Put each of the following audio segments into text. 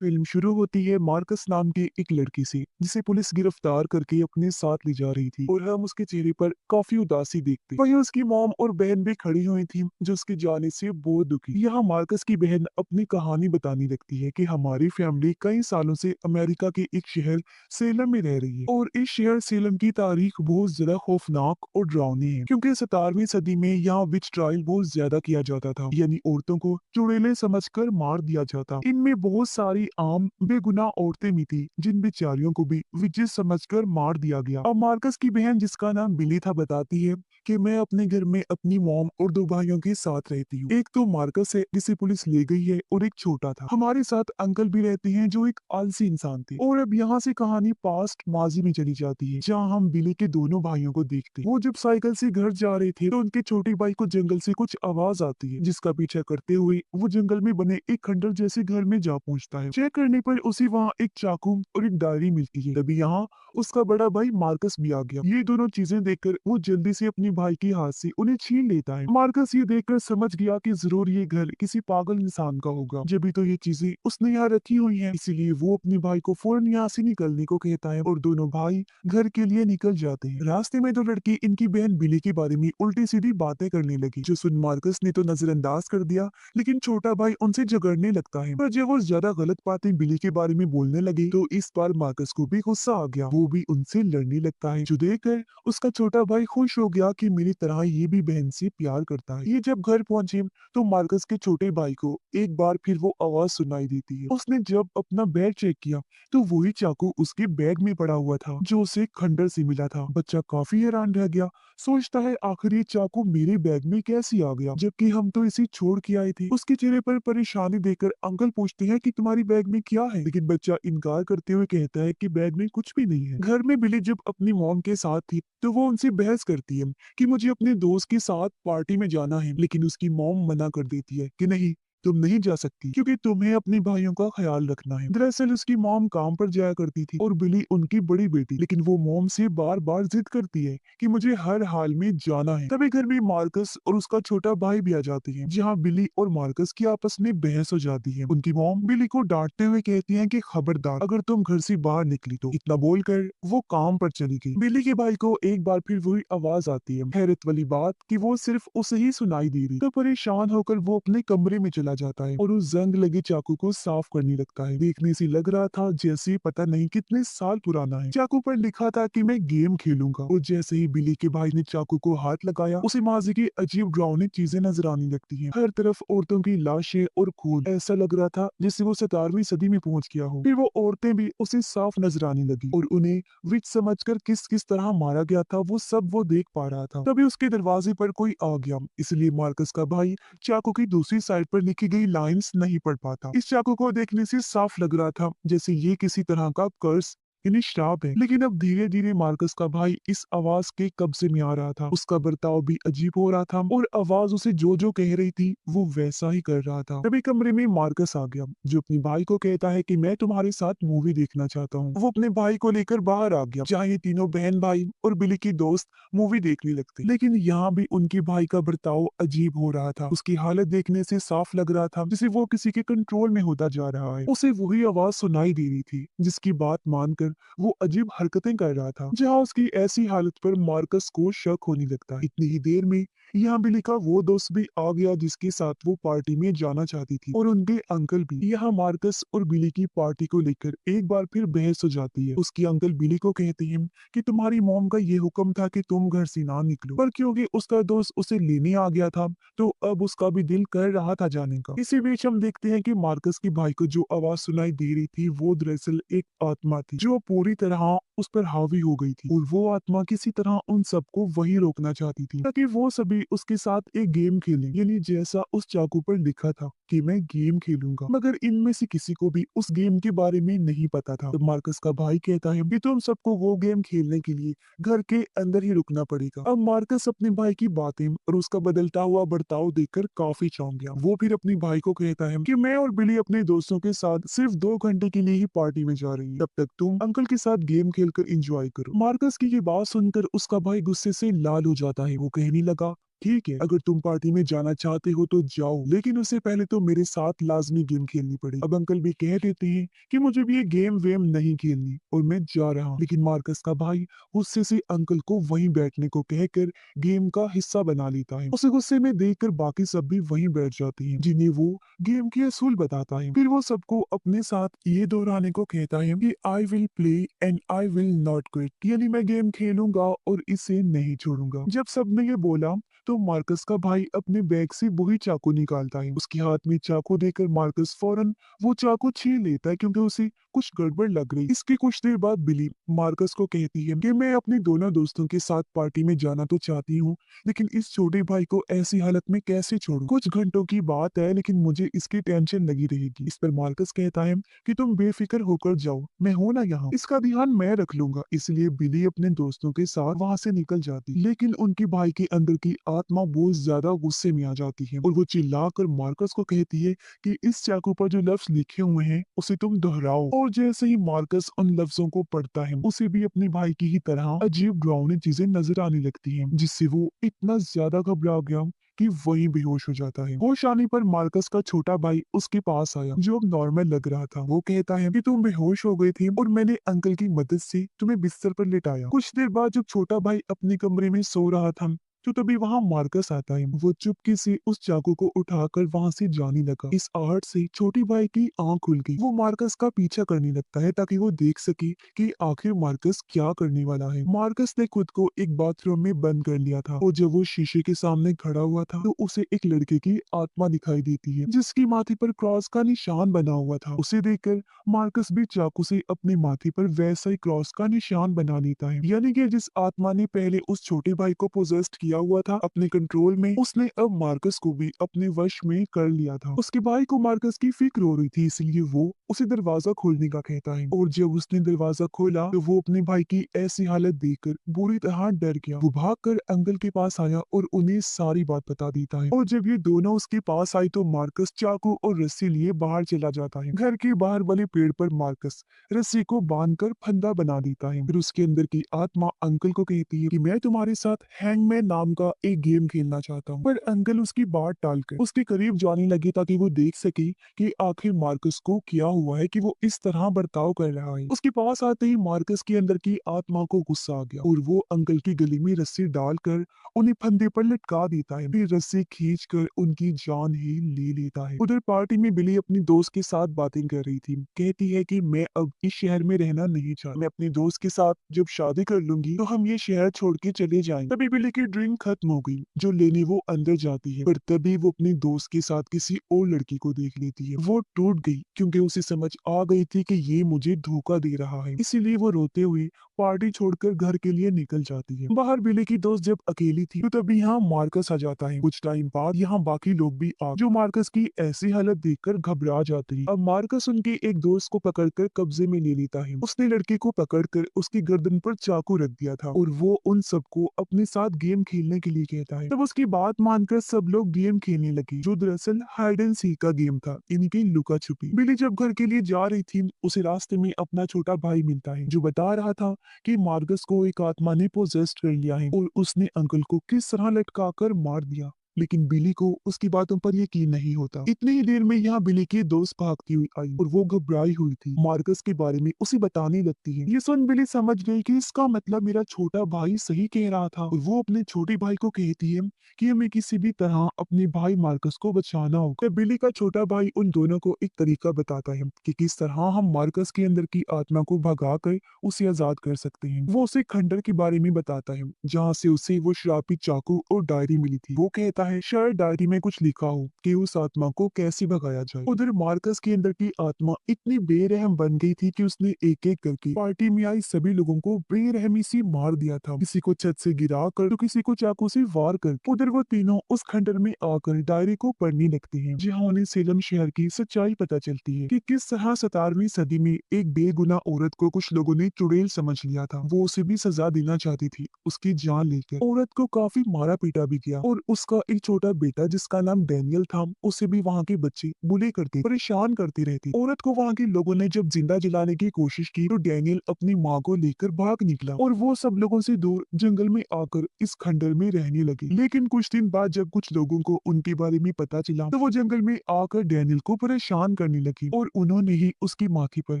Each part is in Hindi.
फिल्म शुरू होती है मार्कस नाम के एक लड़की से जिसे पुलिस गिरफ्तार करके अपने साथ ले जा रही थी और हम उसके चेहरे पर काफी उदासी देखते। वहीं उसकी मॉम और बहन भी खड़ी हुई थी जो उसके जाने से बहुत दुखी। यहाँ मार्कस की बहन अपनी कहानी बताने लगती है कि हमारी फैमिली कई सालों से अमेरिका के एक शहर सेलम में रह रही है और इस शहर सेलम की तारीख बहुत ज्यादा खौफनाक और डरावनी है क्योंकि 17वीं सदी में यहाँ विच ट्रायल बहुत ज्यादा किया जाता था, यानी औरतों को चुड़ैले समझकर मार दिया जाता। इनमें बहुत सारी आम बेगुनाह औरतें भी थी जिन बेचारियों को भी विजेस समझकर मार दिया गया। अब मार्कस की बहन जिसका नाम बिली था बताती है कि मैं अपने घर में अपनी मॉम और दो भाइयों के साथ रहती हूँ। एक तो मार्कस है जिसे पुलिस ले गई है और एक छोटा था। हमारे साथ अंकल भी रहते हैं जो एक आलसी इंसान थे। और अब यहाँ से कहानी पास्ट माजी में चली जाती है जहाँ हम बिली के दोनों भाइयों को देखते हैं। वो जब साइकिल से घर जा रहे थे तो उनके छोटे भाई को जंगल से कुछ आवाज आती है जिसका पीछा करते हुए वो जंगल में बने एक खंडर जैसे घर में जा पहुंचता है। चेक करने पर उसे वहाँ एक चाकू और एक डायरी मिलती है। तभी यहाँ उसका बड़ा भाई मार्कस भी आ गया। ये दोनों चीजें देखकर वो जल्दी से अपने भाई के हाथ से उन्हें छीन लेता है। मार्कस ये देखकर समझ गया कि जरूर ये घर किसी पागल इंसान का होगा, जब तो ये चीजें उसने यहाँ रखी हुई हैं। इसीलिए वो अपने भाई को फौरन यहाँ से निकलने को कहता है और दोनों भाई घर के लिए निकल जाते हैं। रास्ते में तो लड़की इनकी बहन बिली के बारे में उल्टी सीधी बातें करने लगी जो सुन मार्कस ने तो नजरअंदाज कर दिया, लेकिन छोटा भाई उनसे झगड़ने लगता है। पर जब वो ज्यादा गलत बातें बिली के बारे में बोलने लगे तो इस बार मार्कस को भी गुस्सा आ गया। वो भी उनसे लड़ने लगता है जो देखकर उसका छोटा भाई खुश हो गया कि मेरी तरह ये भी बहन से प्यार करता है। ये जब घर पहुंचे तो मार्कस के छोटे भाई को एक बार फिर वो आवाज सुनाई देती है। उसने जब अपना बैग चेक किया तो वही चाकू उसके बैग में पड़ा हुआ था जो उसे खंडर से मिला था। बच्चा काफी हैरान रह गया, सोचता है आखिर ये चाकू मेरे बैग में कैसे आ गया जबकि हम तो इसे छोड़ के आए थे। उसके चेहरे पर परेशानी देखकर अंकल पूछते हैं कि तुम्हारी बैग में क्या है, लेकिन बच्चा इनकार करते हुए कहता है कि बैग में कुछ भी नहीं है। घर में बिली जब अपनी मॉम के साथ थी तो वो उनसे बहस करती है कि मुझे अपने दोस्त के साथ पार्टी में जाना है, लेकिन उसकी मॉम मना कर देती है कि नहीं, तुम नहीं जा सकती क्योंकि तुम्हें अपने भाइयों का ख्याल रखना है। दरअसल उसकी मॉम काम पर जाया करती थी और बिली उनकी बड़ी बेटी, लेकिन वो मॉम से बार बार जिद करती है कि मुझे हर हाल में जाना है। तभी घर में मार्कस और उसका छोटा भाई भी आ जाते हैं जहाँ बिली और मार्कस की आपस में बहस हो जाती है। उनकी मॉम बिली को डांटते हुए कहती है कि खबरदार अगर तुम घर से बाहर निकली तो। इतना बोलकर वो काम पर चली गई। बिली के भाई को एक बार फिर वही आवाज आती है। हैरत वाली बात कि वो सिर्फ उसे ही सुनाई दे रही। तो परेशान होकर वो अपने कमरे में चला जाता है और उस जंग लगे चाकू को साफ करने लगता है। देखने से लग रहा था जैसे पता नहीं कितने साल पुराना है। चाकू पर लिखा था कि मैं गेम खेलूंगा और जैसे ही बिली के भाई ने चाकू को हाथ लगाया उसे माजी की अजीब डरावनी चीजें नजर आने लगती हैं। हर तरफ औरतों की लाशें और खून, ऐसा लग रहा था जैसे वो 17वीं सदी में पहुंच गया हो। फिर वो औरतें भी उसे साफ नजर आने लगी और उन्हें विच समझकर किस किस तरह मारा गया था वो सब वो देख पा रहा था। तभी उसके दरवाजे पर कोई आ गया, इसलिए मार्कस का भाई चाकू की दूसरी साइड पर लिखी गई लाइंस नहीं पढ़ पाता। इस चाकू को देखने से साफ लग रहा था जैसे ये किसी तरह का कर्स यानी श्राप है। लेकिन अब धीरे धीरे मार्कस का भाई इस आवाज के कब्जे में आ रहा था। उसका बर्ताव भी अजीब हो रहा था और आवाज उसे जो जो कह रही थी वो वैसा ही कर रहा था। तभी कमरे में मार्कस आ गया जो अपने भाई को कहता है कि मैं तुम्हारे साथ मूवी देखना चाहता हूँ। वो अपने भाई को लेकर बाहर आ गया जहाँ ये तीनों बहन भाई और बिली की दोस्त मूवी देखने लगते। लेकिन यहाँ भी उनके भाई का बर्ताव अजीब हो रहा था। उसकी हालत देखने से साफ लग रहा था जैसे वो किसी के कंट्रोल में होता जा रहा है। उसे वही आवाज सुनाई दे रही थी जिसकी बात मानकर वो अजीब हरकतें कर रहा था। जहाँ उसकी ऐसी हालत पर मार्कस को शक होने लगता है। इतनी ही देर में यहाँ बिली का वो दोस्त भी आ गया जिसके साथ वो पार्टी में जाना चाहती थी और उनके अंकल भी। यहाँ मार्कस और बिली की पार्टी को लेकर एक बार फिर बहस हो जाती है। उसके अंकल बिली को कहते हैं कि तुम्हारी मॉम का ये हुक्म था कि तुम घर से ना निकलो, पर क्योंकि उसका दोस्त उसे लेने आ गया था तो अब उसका भी दिल कर रहा था जाने का। इसी बीच हम देखते हैं कि मार्कस के भाई को जो आवाज सुनाई दे रही थी वो दरअसल एक आत्मा थी जो पूरी तरह उस पर हावी हो गई थी और वो आत्मा किसी तरह उन सबको वहीं रोकना चाहती थी ताकि वो सभी उसके साथ एक गेम खेलें, यानी जैसा उस चाकू पर लिखा था कि मैं गेम खेलूंगा। मगर इनमें से किसी को भी उस गेम के बारे में नहीं पता था। तो मार्कस का भाई कहता है कि तुम सबको वो गेम खेलने के लिए घर के अंदर ही रुकना पड़ेगा। अब मार्कस अपने भाई की बातें और उसका बदलता हुआ बर्ताव देखकर काफी चौंक गया। वो फिर अपने भाई को कहता है कि मैं और बिली अपने दोस्तों के साथ सिर्फ 2 घंटे के लिए ही पार्टी में जा रही है, तब तक तुम अंकल के साथ गेम खेलकर एंजॉय करो। मार्कस की ये बात सुनकर उसका भाई गुस्से से लाल हो जाता है। वो कहने लगा ठीक है, अगर तुम पार्टी में जाना चाहते हो तो जाओ, लेकिन उससे पहले तो मेरे साथ लाजमी गेम खेलनी पड़ेगी। अब अंकल भी कह देते हैं कि मुझे भी ये गेम वेम नहीं खेलनी और मैं जा रहा हूँ। लेकिन मार्कस का भाई गुस्से से अंकल को वहीं बैठने को कहकर गेम का हिस्सा बना लेता है। उसे गुस्से में देखकर बाकी सब भी वहीं बैठ जाते हैं, जिन्हें वो गेम के असूल बताता है। फिर वो सबको अपने साथ ये दोहराने को कहता है कि I will play and I will not quit, यानी मैं गेम खेलूंगा और इसे नहीं छोड़ूंगा। जब सबने ये बोला तो मार्कस का भाई अपने बैग से वही चाकू निकालता है। उसके हाथ में चाकू देकर मार्कस फौरन वो चाकू छीन लेता है, क्योंकि उसे कुछ गड़बड़ लग रही। इसके कुछ देर बाद बिली मार्कस को कहती है कि मैं अपने दोनों दोस्तों के साथ पार्टी में जाना तो चाहती हूँ, लेकिन इस छोटे भाई को ऐसी हालत में कैसे छोड़ूं? कुछ घंटों की बात है, लेकिन मुझे इसकी टेंशन लगी रहेगी। इस पर मार्कस कहता है कि तुम बेफिक्र होकर जाओ, मैं हूं ना यहाँ, इसका ध्यान मैं रख लूंगा। इसलिए बिली अपने दोस्तों के साथ वहां से निकल जाती, लेकिन उनके भाई के अंदर की आत्मा बहुत ज्यादा गुस्से में आ जाती है और वो चिल्लाकर मार्कस को कहती है कि इस चाकू पर जो लफ्ज लिखे हुए हैं उसे तुम दोहराओ। और जैसे ही मार्कस उन लफ्जों को पढ़ता है, उसे भी अपने भाई की ही तरह अजीब डरावनी चीजें नजर आने लगती हैं, जिससे वो इतना ज्यादा घबरा गया कि वही बेहोश हो जाता है। होश आने पर मार्कस का छोटा भाई उसके पास आया, जो अब नॉर्मल लग रहा था। वो कहता है कि तुम बेहोश हो गए थे और मैंने अंकल की मदद से तुम्हें बिस्तर पर लिटाया। कुछ देर बाद जब छोटा भाई अपने कमरे में सो रहा था तो तभी वहां मार्कस आता है। वो चुपके से उस चाकू को उठाकर वहां से जाने लगा। इस आहट से छोटी भाई की आंख खुल गई। वो मार्कस का पीछा करने लगता है ताकि वो देख सके कि आखिर मार्कस क्या करने वाला है। मार्कस ने खुद को एक बाथरूम में बंद कर लिया था और जब वो शीशे के सामने खड़ा हुआ था तो उसे एक लड़के की आत्मा दिखाई देती है, जिसकी माथे पर क्रॉस का निशान बना हुआ था। उसे देखकर मार्कस भी चाकू से अपने माथे पर वैसा ही क्रॉस का निशान बना लेता है। यानी कि जिस आत्मा ने पहले उस छोटे भाई को पोजेस्ट किया हुआ था अपने कंट्रोल में, उसने अब मार्कस को भी अपने वश में कर लिया था। उसके भाई को मार्कस की फिक्र हो रही थी, इसलिए वो उसे दरवाजा खोलने का कहता है। और जब उसने दरवाजा खोला तो वो अपने भाई की ऐसी हालत देखकर बुरी तरह डर गया। वो भागकर अंकल के पास आया और उन्हें सारी बात बता देता है। और जब ये दोनों उसके पास आई तो मार्कस चाकू और रस्सी लिए बाहर चला जाता है। घर के बाहर वाले पेड़ पर मार्कस रस्सी को बांधकर फंदा बना देता है। फिर उसके अंदर की आत्मा अंकल को कहती है कि मैं तुम्हारे साथ हैंगमैन नाम का एक गेम खेलना चाहता हूँ। पर अंकल उसकी बात टालकर उसके करीब जाने लगे ताकि वो देख सके कि आखिर मार्कस को क्या हुआ है कि वो इस तरह बर्ताव कर रहा है। उसके पास आते ही मार्कस के अंदर की आत्मा को गुस्सा आ गया और वो अंकल की गले में रस्सी डालकर उन्हें फंदे पर लटका देता है। फिर रस्सी खींचकर उनकी जान ही ले लेता है। उधर पार्टी में बिली अपनी दोस्त के साथ बातें कर रही थी। कहती है कि मैं अब इस शहर में रहना नहीं चाहती। मैं अपने दोस्त के साथ जब शादी कर लूंगी तो हम ये शहर छोड़ के चले जाएंगे। तभी बिली की ड्रिंक खत्म हो गई, जो लेने वो अंदर जाती है, पर तभी वो अपने दोस्त के साथ किसी और लड़की को देख लेती है। वो टूट गई क्योंकि उसे समझ आ गई थी कि ये मुझे धोखा दे रहा है। इसीलिए वो रोते हुए पार्टी छोड़कर घर के लिए निकल जाती है। बाहर बिली की दोस्त जब अकेली थी तो तभी यहाँ मार्कस आ जाता है। कुछ टाइम बाद यहाँ बाकी लोग भी आ, जो मार्कस की ऐसी हालत देखकर घबरा जाते हैं। अब मार्कस उनके एक दोस्त को पकड़कर कब्जे में ले लेता है। उसने लड़के को पकड़कर उसकी गर्दन पर चाकू रख दिया था और वो उन सबको अपने साथ गेम खेलने के लिए कहता है। तब उसकी बात मानकर सब लोग गेम खेलने लगे, जो दरअसल हाइड एंड सीक का गेम था, इनकी लुका छुपी। बिली जब घर के लिए जा रही थी उसे रास्ते में अपना छोटा भाई मिलता है, जो बता रहा था कि मार्कस को एक आत्मा ने पोजेस्ट कर लिया है और उसने अंकल को किस तरह लटका कर मार दिया। लेकिन बिली को उसकी बातों पर यकीन नहीं होता। इतनी ही देर में यहाँ बिली की दोस्त भागती हुई आई और वो घबराई हुई थी। मार्कस के बारे में उसे बताने लगती है। ये सुन बिली समझ गई कि इसका मतलब मेरा छोटा भाई सही कह रहा था और वो अपने छोटे भाई को कहती है कि हमें किसी भी तरह अपने भाई मार्कस को बचाना होगा। तब बिली का छोटा भाई उन दोनों को एक तरीका बताता है कि किस तरह हम मार्कस के अंदर की आत्मा को भगाकर उसे आजाद कर सकते हैं। वो उसे खंडर के बारे में बताता है, जहाँ से उसे वो शराबी चाकू और डायरी मिली थी। वो कहता है शायद डायरी में कुछ लिखा हो कि उस आत्मा को कैसे भगाया जाए। उधर मार्कस के अंदर की आत्मा इतनी बेरहम बन गई थी कि उसने एक एक करके पार्टी में आई सभी लोगों को बेरहमी से मार दिया था। किसी को छत से गिरा कर तो किसी को चाकू से वार कर। उधर वो तीनों उस खंडर में आकर डायरी को पढ़ने लगते हैं, जहाँ उन्हें सेलम शहर की सच्चाई पता चलती है कि किस तरह 17वीं सदी में एक बेगुनाह औरत को कुछ लोगों ने चुड़ैल समझ लिया था। वो उसे भी सजा देना चाहती थी, उसकी जान लेकर। औरत को काफी मारा पीटा भी गया और उसका एक छोटा बेटा जिसका नाम डैनियल था, उसे भी वहाँ के बच्चे बुली करते, परेशान करती रहती। औरत को वहाँ के लोगों ने जब जिंदा जलाने की कोशिश की तो डैनियल अपनी माँ को लेकर भाग निकला और वो सब लोगों से दूर जंगल में आकर इस खंडर में रहने लगी। लेकिन कुछ दिन बाद जब कुछ लोगों को उनके बारे में पता चला तो वो जंगल में आकर डैनियल को परेशान करने लगी और उन्होंने ही उसकी माथे पर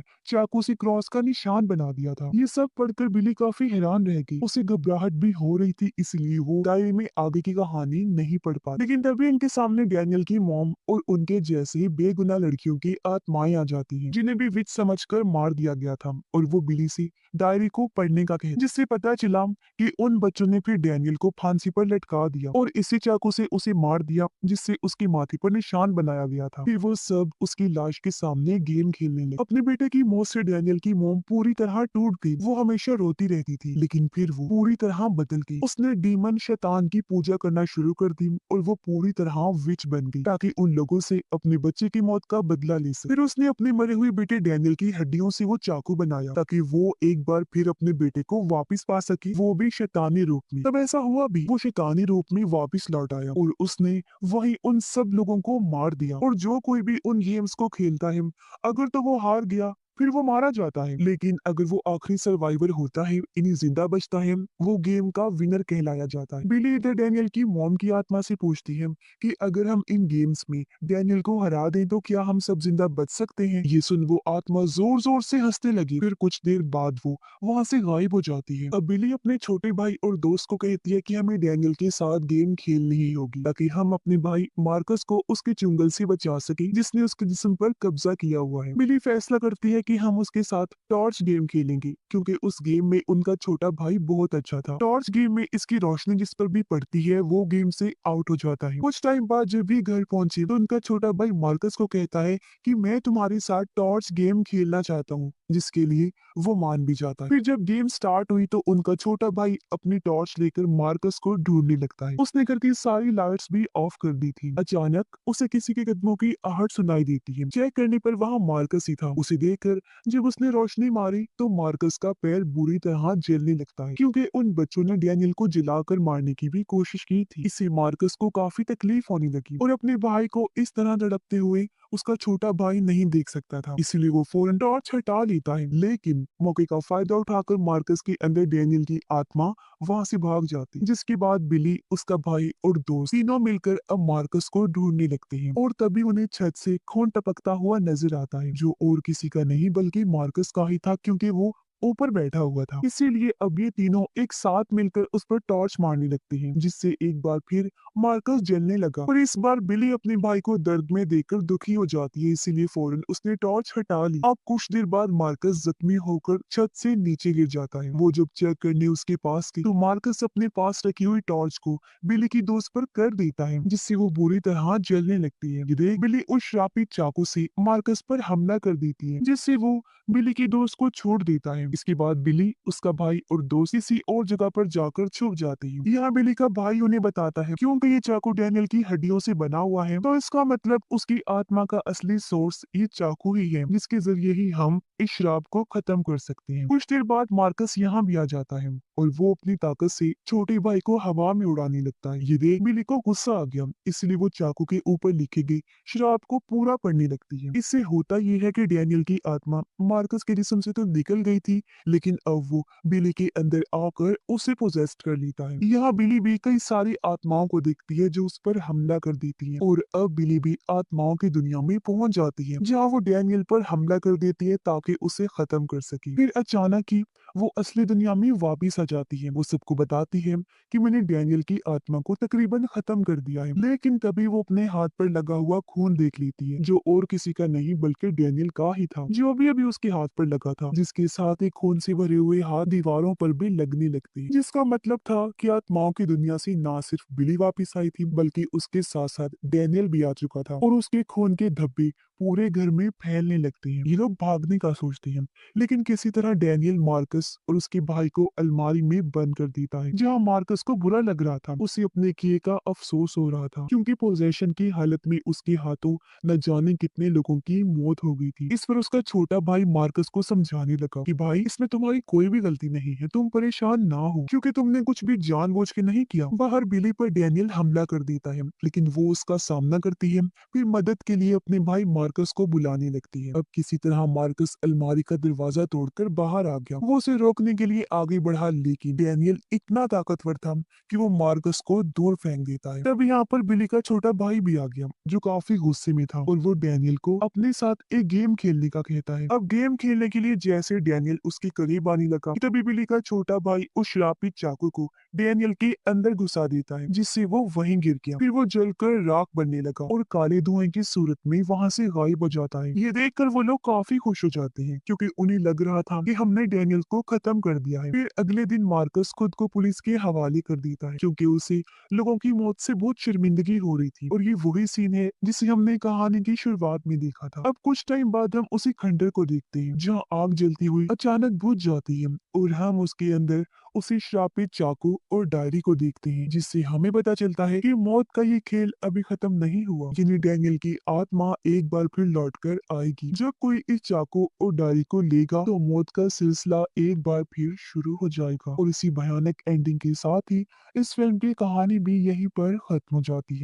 चाकू से क्रॉस का निशान बना दिया था। ये सब पढ़कर बिली काफी हैरान रह गई। उसे घबराहट भी हो रही थी, इसलिए वो डायरी में आगे की कहानी नहीं पढ़ पाती। लेकिन तभी इनके सामने डैनियल की मॉम और उनके जैसे ही बेगुनाह लड़कियों की आत्माएं आ जाती हैं, जिन्हें भी विच समझकर मार दिया गया था। और वो बिली से डायरी को पढ़ने का कहे, जिससे पता चला कि उन बच्चों ने फिर डैनियल को फांसी पर लटका दिया और इसी चाकू से उसे मार दिया, जिससे उसकी माथे पर निशान बनाया गया था। फिर वो सब उसकी लाश के सामने गेम खेलने लगे। अपने बेटे की मौत से डैनियल की मोम पूरी तरह टूट गई। वो हमेशा रोती रहती थी, लेकिन फिर वो पूरी तरह बदल गई। उसने डीमन शैतान की पूजा करना शुरू कर दी और वो पूरी तरह विच बन गई ताकि उन लोगों से अपने बच्चे की मौत का बदला ले सके। फिर उसने अपने मरे हुए बेटे डैनियल की हड्डियों से वो चाकू बनाया ताकि वो एक बार फिर अपने बेटे को वापस पा सके, वो भी शैतानी रूप में। तब ऐसा हुआ भी, वो शैतानी रूप में वापस लौट आया और उसने वही उन सब लोगों को मार दिया। और जो कोई भी उन गेम्स को खेलता है, अगर तो वो हार गया फिर वो मारा जाता है, लेकिन अगर वो आखिरी सर्वाइवर होता है, इन्हीं जिंदा बचता है, वो गेम का विनर कहलाया जाता है। बिली इधर डैनियल की मॉम की आत्मा से पूछती है कि अगर हम इन गेम्स में डैनियल को हरा दें तो क्या हम सब जिंदा बच सकते हैं। ये सुन वो आत्मा जोर जोर से हंसने लगी। फिर कुछ देर बाद वो वहाँ से गायब हो जाती है। अब बिली अपने छोटे भाई और दोस्त को कहती है कि हमें डैनियल के साथ गेम खेलनी ही होगी ताकि हम अपने भाई मार्कस को उसके चुंगल से बचा सके जिसने उसके जिस्म पर कब्जा किया हुआ है। बिली फैसला करती है कि हम उसके साथ टॉर्च गेम खेलेंगे क्योंकि उस गेम में उनका छोटा भाई बहुत अच्छा था। टॉर्च गेम में इसकी रोशनी जिस पर भी पड़ती है वो गेम से आउट हो जाता है। कुछ टाइम बाद जब भी घर पहुंचे तो उनका छोटा भाई मार्कस को कहता है कि मैं तुम्हारे साथ टॉर्च गेम खेलना चाहता हूँ, जिसके लिए वो मान भी जाता है। फिर जब गेम स्टार्ट हुई तो उनका छोटा भाई अपनी टॉर्च लेकर मार्कस को ढूंढने लगता है। उसने घर की सारी लाइट्स भी ऑफ कर दी थी। अचानक उसे किसी के कदमों की आहट सुनाई देती है। चेक करने पर वहाँ मार्कस ही था। उसे देखकर जब उसने रोशनी मारी तो मार्कस का पैर बुरी तरह जलने लगता है क्योंकि उन बच्चों ने डैनियल को जलाकर मारने की भी कोशिश की थी। इससे मार्कस को काफी तकलीफ होने लगी और अपने भाई को इस तरह तड़पते हुए उसका छोटा भाई नहीं देख सकता था, इसलिए वो फौरन टॉर्च हटा लेता है। लेकिन मौके का फायदा उठाकर मार्कस के अंदर डैनियल की आत्मा वहां से भाग जाती, जिसके बाद बिली, उसका भाई और दोस्त तीनों मिलकर अब मार्कस को ढूंढने लगते हैं। और तभी उन्हें छत से खून टपकता हुआ नजर आता है, जो और किसी का नहीं बल्कि मार्कस का ही था क्योंकि वो ऊपर बैठा हुआ था। इसीलिए अब ये तीनों एक साथ मिलकर उस पर टॉर्च मारने लगते हैं, जिससे एक बार फिर मार्कस जलने लगा। और इस बार बिली अपने भाई को दर्द में देखकर दुखी हो जाती है, इसीलिए फौरन उसने टॉर्च हटा ली। अब कुछ देर बाद मार्कस जख्मी होकर छत से नीचे गिर जाता है। वो जब चेक करने उसके पास गई तो मार्कस अपने पास रखी हुई टॉर्च को बिली की दोस्त पर कर देता है, जिससे वो बुरी तरह जलने लगती है। ये देख बिली उस श्रापित चाकू से मार्कस पर हमला कर देती है, जिससे वो बिली की दोस्त को छोड़ देता है। इसके बाद बिली, उसका भाई और दोस्त किसी और जगह पर जाकर छुप जाते हैं। यहाँ बिली का भाई उन्हें बताता है क्योंकि ये चाकू डैनियल की हड्डियों से बना हुआ है, तो इसका मतलब उसकी आत्मा का असली सोर्स ये चाकू ही है, जिसके जरिए ही हम इस श्राप को खत्म कर सकते हैं। कुछ देर बाद मार्कस यहाँ भी आ जाता है और वो अपनी ताकत से छोटे भाई को हवा में उड़ाने लगता है। ये देख बिली को गुस्सा आ गया, इसलिए वो चाकू के ऊपर लिखे गए श्राप को पूरा पढ़ने लगती है। इससे होता ये है कि डैनियल की आत्मा मार्कस के जिस्म से तो निकल गई थी, लेकिन अब वो बिली के अंदर आकर उसे पोजेस्ट कर लेता है। यहाँ बिली भी कई सारी आत्माओं को देखती है जो उस पर हमला कर देती है, और अब बिली भी आत्माओं की दुनिया में पहुंच जाती है, जहाँ वो डैनियल पर हमला कर देती है ताकि उसे खत्म कर सके। फिर अचानक ही वो असली दुनिया में वापिस आ जाती है। वो सबको बताती है कि मैंने डैनियल की आत्मा को तकरीबन खत्म कर दिया है, लेकिन तभी वो अपने हाथ पर लगा हुआ खून देख लेती है, जो और किसी का नहीं बल्कि डैनियल का ही था, जो अभी अभी उसके हाथ पर लगा था, जिसके साथ ही खून से भरे हुए हाथ दीवारों पर भी लगने लगते हैं, जिसका मतलब था कि आत्माओं की दुनिया से ना सिर्फ बिली वापिस आई थी बल्कि उसके साथ साथ डैनियल भी आ चुका था और उसके खून के धब्बे पूरे घर में फैलने लगते हैं। ये लोग भागने का सोचते हैं, लेकिन किसी तरह डैनियल मार्कस और उसके भाई को अलमारी में बंद कर देता है। जहाँ मार्कस को बुरा लग रहा था, उसे अपने किए का अफसोस हो रहा था, क्योंकि पोजेशन की हालत में उसके हाथों न जाने कितने लोगों की मौत हो गई थी। इस पर उसका छोटा भाई मार्कस को समझाने लगा कि भाई, इसमें तुम्हारी कोई भी गलती नहीं है, तुम परेशान ना हो, क्योंकि तुमने कुछ भी जानबूझ के नहीं किया। बाहर बिली पर डैनियल हमला कर देता है, लेकिन वो उसका सामना करती है, फिर मदद के लिए अपने भाई मार्कस को बुलाने लगती है। अब किसी तरह मार्कस अलमारी का दरवाजा तोड़कर बाहर आ गया। वो उसे रोकने के लिए आगे बढ़ा, लेकिन डैनियल इतना ताकतवर था कि वो मार्कस को दूर फेंक देता है। तब यहाँ पर बिली का छोटा भाई भी आ गया, जो काफी गुस्से में था, और वो डैनियल को अपने साथ एक गेम खेलने का कहता है। अब गेम खेलने के लिए जैसे डैनियल उसके करीब आने लगा, तभी बिली का छोटा भाई उस श्रापित चाकू को डैनियल के अंदर घुसा देता है, जिससे वो वहीं गिर गया। फिर वो जलकर राख बनने लगा और काले धुएं की सूरत में वहां से गायब हो जाता है। ये देखकर वो लोग काफी खुश हो जाते हैं, क्योंकि उन्हें लग रहा था कि हमने डैनियल को खत्म कर दिया है। फिर अगले दिन मार्कस खुद को पुलिस के हवाले कर देता है, क्योंकि उसे लोगों की मौत से बहुत शर्मिंदगी हो रही थी। और ये वही सीन है जिसे हमने कहानी की शुरुआत में देखा था। अब कुछ टाइम बाद हम उसी खंडर को देखते हैं, जहाँ आग जलती हुई अचानक बुझ जाती है, और हम उसके अंदर उसी श्रापित चाकू और डायरी को देखते हैं, जिससे हमें पता चलता है कि मौत का ये खेल अभी खत्म नहीं हुआ। यानी डैनियल की आत्मा एक बार फिर लौट कर आएगी। जब कोई इस चाकू और डायरी को लेगा, तो मौत का सिलसिला एक बार फिर शुरू हो जाएगा। और इसी भयानक एंडिंग के साथ ही इस फिल्म की कहानी भी यहीं पर खत्म हो जाती है।